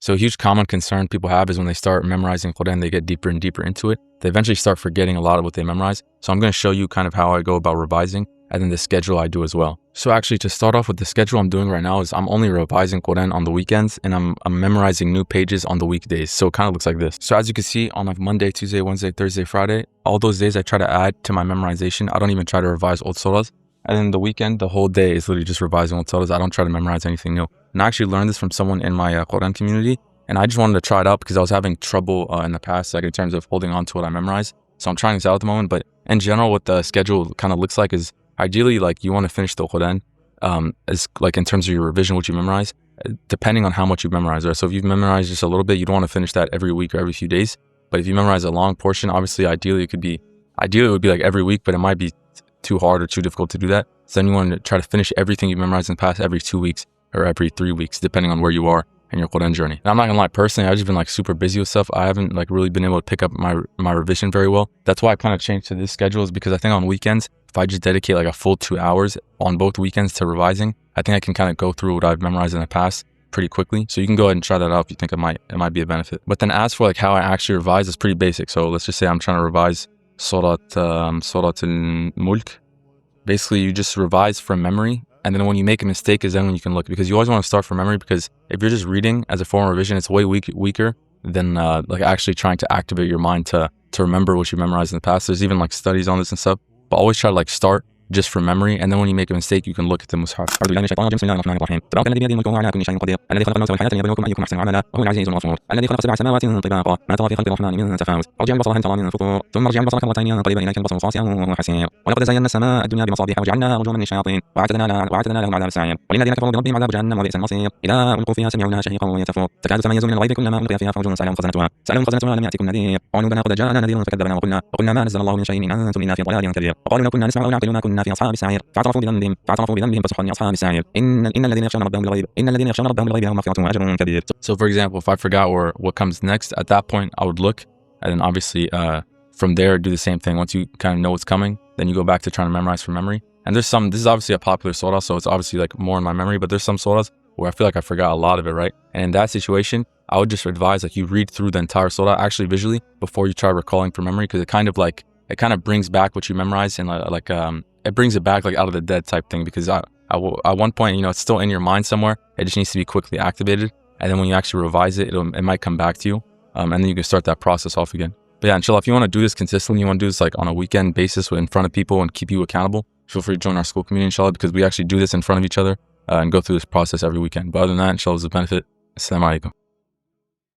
So a huge common concern people have is when they start memorizing Quran, they get deeper and deeper into it. They eventually start forgetting a lot of what they memorize. So I'm going to show you kind of how I go about revising and then the schedule I do as well. So actually to start off with the schedule I'm doing right now is I'm only revising Quran on the weekends and I'm memorizing new pages on the weekdays. So it kind of looks like this. So as you can see on like Monday, Tuesday, Wednesday, Thursday, Friday, all those days I try to add to my memorization. I don't even try to revise old surahs. And then the weekend, the whole day is literally just revising old surahs. I don't try to memorize anything new. And I actually learned this from someone in my Quran community. And I just wanted to try it out because I was having trouble in the past, like in terms of holding on to what I memorized. So I'm trying this out at the moment. But in general, what the schedule kind of looks like is ideally like you want to finish the Quran as like in terms of your revision, what you memorize, depending on how much you memorize. Right? So if you've memorized just a little bit, you don't want to finish that every week or every few days. But if you memorize a long portion, obviously, ideally it would be like every week, but it might be too hard or too difficult to do that. So then you want to try to finish everything you memorized in the past every 2 weeks or every 3 weeks, depending on where you are in your Quran journey. And I'm not gonna lie, personally, I've just been like super busy with stuff. I haven't like really been able to pick up my revision very well. That's why I kind of changed to this schedule, is because I think on weekends, if I just dedicate like a full 2 hours on both weekends to revising, I think I can kind of go through what I've memorized in the past pretty quickly. So you can go ahead and try that out if you think it might be a benefit. But then as for like how I actually revise, it's pretty basic. So let's just say I'm trying to revise Surat al-Mulk. Basically, you just revise from memory. And then when you make a mistake is then when you can look, because you always want to start from memory, because if you're just reading as a form of revision, it's way weaker than like actually trying to activate your mind to remember what you memorized in the past. There's even like studies on this and stuff, but always try to like start just from memory, and then when you make a mistake, you can look at the mushaf. في أصحاب السعير فاعترفوا بذنبهم فسحقا لأصحاب السعير إن الذين يخشون ربهم بالغيب لهم مغفرة وأجر كبير. So for example, if I forgot what comes next, at that point I would look, and then obviously from there do the same thing. Once you kind of know what's coming, then you go back to trying to memorize from memory. And this is obviously a popular surah, so it's obviously like more in my memory, but there's some surahs where I feel like I forgot a lot of it, right? And in that situation, I would just advise like you read through the entire surah actually visually before you try recalling from memory, because it kind of brings back what you memorized, and it brings it back like out of the dead type thing, because at one point, you know, it's still in your mind somewhere. It just needs to be quickly activated. And then when you actually revise it, it might come back to you. And then you can start that process off again. But yeah, inshallah, if you want to do this consistently, you want to do this like on a weekend basis in front of people and keep you accountable, feel free to join our school community, inshallah, because we actually do this in front of each other and go through this process every weekend. But other than that, inshallah, is a benefit. Assalamu alaikum.